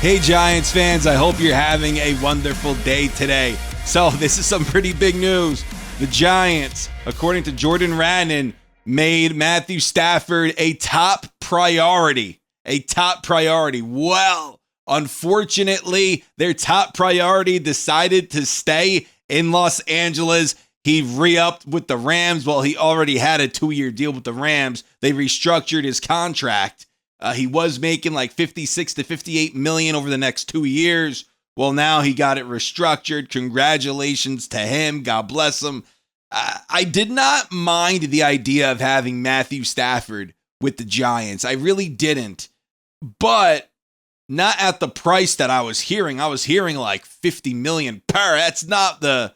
Hey Giants fans, I hope you're having a wonderful day today. So this is some pretty big news. The Giants, according to Jordan Rannon, made Matthew Stafford a top priority. Well, unfortunately, their top priority decided to stay in Los Angeles. He re-upped with the Rams. Well, he already had a 2-year deal with the Rams. They restructured his contract. He was making like 56 to 58 million over the next 2 years. Well, now he got it restructured. Congratulations to him. God bless him. I did not mind the idea of having Matthew Stafford with the Giants. I really didn't. But not at the price that I was hearing. I was hearing like 50 million per. That's not the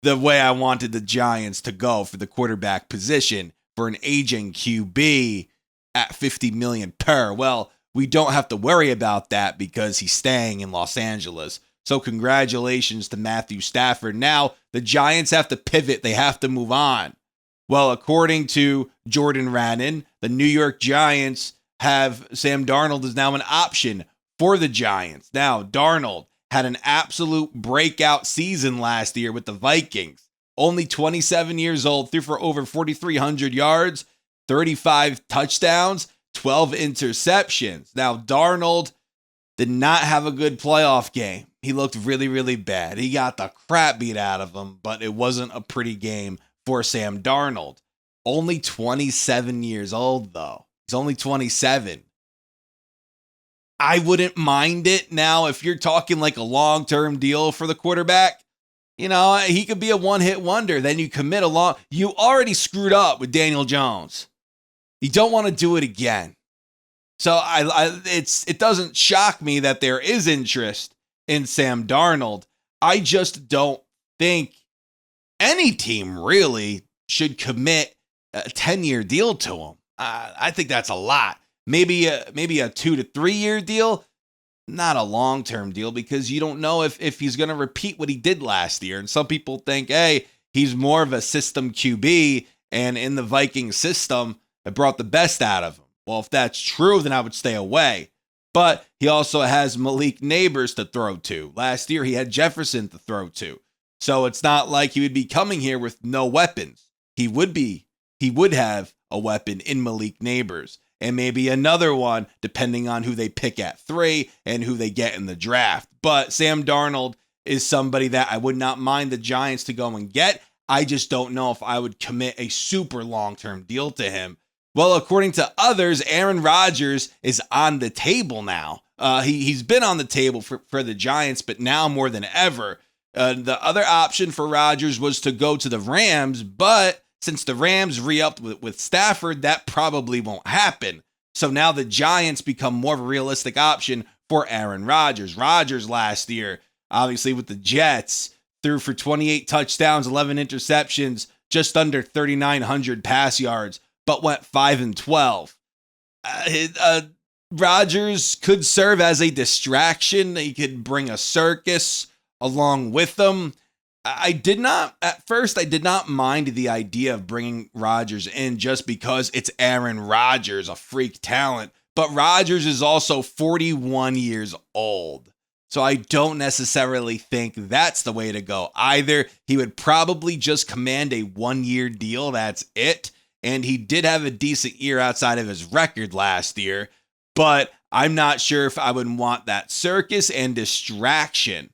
way I wanted the Giants to go for the quarterback position for an aging QB at 50 million per. Well, we don't have to worry about that because he's staying in Los Angeles. So congratulations to Matthew Stafford. Now the Giants have to pivot. They have to move on. Well, according to Jordan Rannon, the New York Giants have Sam Darnold is now an option for the Giants. Now, Darnold had an absolute breakout season last year with the Vikings. Only 27 years old, threw for over 4,300 yards, 35 touchdowns, 12 interceptions. Now, Darnold did not have a good playoff game. He looked really, really bad. He got the crap beat out of him, but it wasn't a pretty game for Sam Darnold. Only 27 years old, though. He's only 27. I wouldn't mind it. Now, if you're talking like a long-term deal for the quarterback, you know, he could be a one-hit wonder. Then you commit you already screwed up with Daniel Jones. You don't want to do it again. So it doesn't shock me that there is interest in Sam Darnold. I just don't think any team really should commit a 10-year deal to him. I think that's a lot. Maybe a 2 to 3 year deal, not a long-term deal, because you don't know if he's going to repeat what he did last year. And some people think, hey, he's more of a system QB, and in the Viking system, it brought the best out of him. Well, if that's true, then I would stay away. But he also has Malik Neighbors to throw to. Last year, he had Jefferson to throw to. So it's not like he would be coming here with no weapons. He would have a weapon in Malik Neighbors. And maybe another one, depending on who they pick at 3 and who they get in the draft. But Sam Darnold is somebody that I would not mind the Giants to go and get. I just don't know if I would commit a super long-term deal to him. Well, according to others, Aaron Rodgers is on the table now. He's been on the table for the Giants, but now more than ever. The other option for Rodgers was to go to the Rams, but since the Rams re-upped with Stafford, that probably won't happen. So now the Giants become more of a realistic option for Aaron Rodgers. Rodgers last year, obviously with the Jets, threw for 28 touchdowns, 11 interceptions, just under 3,900 pass yards, but went 5-12. Rodgers could serve as a distraction. He could bring a circus along with them. At first I did not mind the idea of bringing Rodgers in just because it's Aaron Rodgers, a freak talent. But Rodgers is also 41 years old. So I don't necessarily think that's the way to go either. He would probably just command a 1-year deal. That's it. And he did have a decent year outside of his record last year. But I'm not sure if I would want that circus and distraction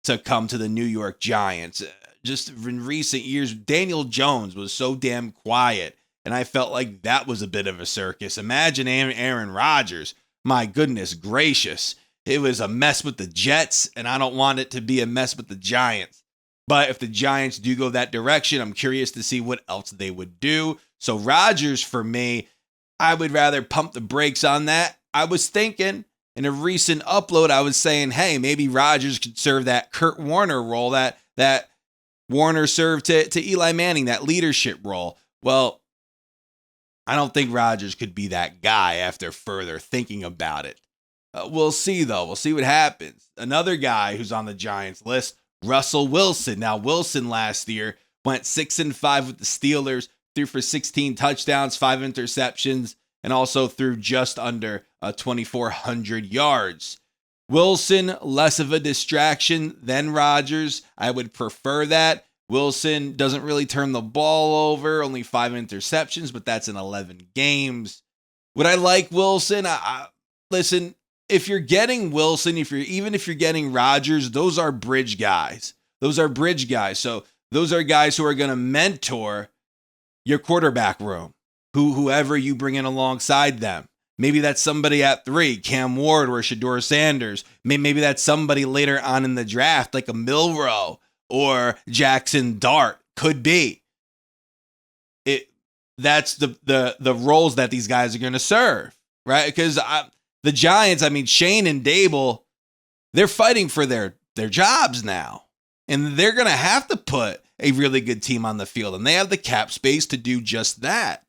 to come to the New York Giants. Just in recent years, Daniel Jones was so damn quiet, and I felt like that was a bit of a circus. Imagine Aaron Rodgers. My goodness gracious. It was a mess with the Jets, and I don't want it to be a mess with the Giants. But if the Giants do go that direction, I'm curious to see what else they would do. So Rodgers, for me, I would rather pump the brakes on that. I was thinking in a recent upload, I was saying, hey, maybe Rodgers could serve that Kurt Warner role that Warner served to Eli Manning, that leadership role. Well, I don't think Rodgers could be that guy after further thinking about it. We'll see, though. We'll see what happens. Another guy who's on the Giants list, Russell Wilson. Now, Wilson last year went 6-5 with the Steelers, threw for 16 touchdowns, 5 interceptions, and also threw just under 2,400 yards. Wilson, less of a distraction than Rodgers. I would prefer that. Wilson doesn't really turn the ball over, only 5 interceptions, but that's in 11 games. Would I like Wilson? Listen, if you're getting Wilson, even if you're getting Rodgers, those are bridge guys. Those are bridge guys. So those are guys who are going to mentor your quarterback room, whoever you bring in alongside them. Maybe that's somebody at 3, Cam Ward or Shedeur Sanders. Maybe that's somebody later on in the draft, like a Milroe or Jackson Dart. Could be. That's the roles that these guys are going to serve, right? Because the Giants, Shane and Dable, they're fighting for their jobs now. And they're going to have to put a really good team on the field. And they have the cap space to do just that.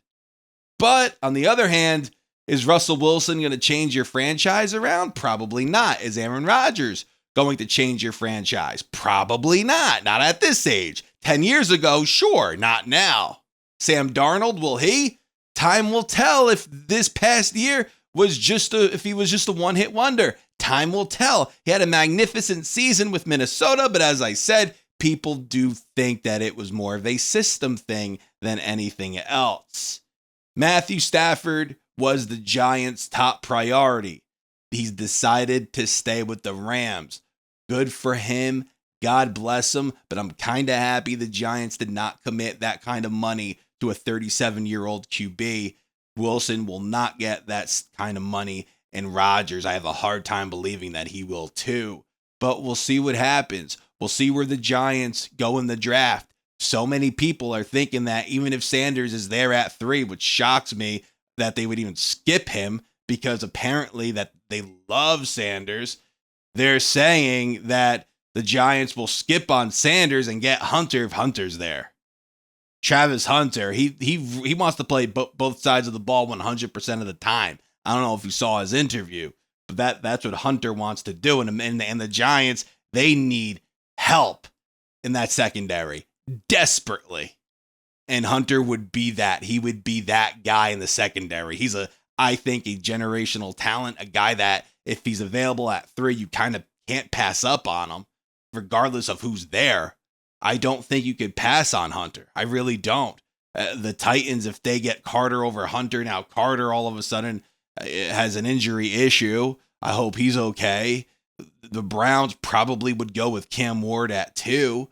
But on the other hand, is Russell Wilson going to change your franchise around? Probably not. Is Aaron Rodgers going to change your franchise? Probably not. Not at this age. 10 years ago, sure. Not now. Sam Darnold, will he? Time will tell if this past year if he was just a one-hit wonder. Time will tell. He had a magnificent season with Minnesota, but as I said, people do think that it was more of a system thing than anything else. Matthew Stafford was the Giants' top priority. He's decided to stay with the Rams. Good for him. God bless him. But I'm kind of happy the Giants did not commit that kind of money to a 37-year-old QB. Wilson will not get that kind of money. And Rodgers, I have a hard time believing that he will too. But we'll see what happens. We'll see where the Giants go in the draft. So many people are thinking that even if Sanders is there at 3, which shocks me that they would even skip him, because apparently that they love Sanders, they're saying that the Giants will skip on Sanders and get Hunter if Hunter's there. Travis Hunter, he wants to play both sides of the ball 100% of the time. I don't know if you saw his interview, but that's what Hunter wants to do. And the Giants, they need help in that secondary desperately. And Hunter would be that. He would be that guy in the secondary. He's I think a generational talent, a guy that if he's available at 3, you kind of can't pass up on him, regardless of who's there. I don't think you could pass on Hunter. I really don't. The Titans, if they get Carter over Hunter, now Carter all of a sudden has an injury issue. I hope he's okay. The Browns probably would go with Cam Ward at 2.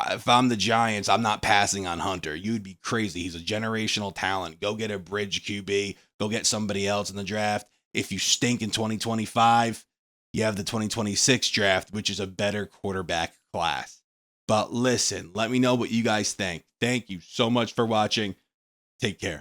If I'm the Giants, I'm not passing on Hunter. You'd be crazy. He's a generational talent. Go get a bridge QB. Go get somebody else in the draft. If you stink in 2025, you have the 2026 draft, which is a better quarterback class. But listen, let me know what you guys think. Thank you so much for watching. Take care.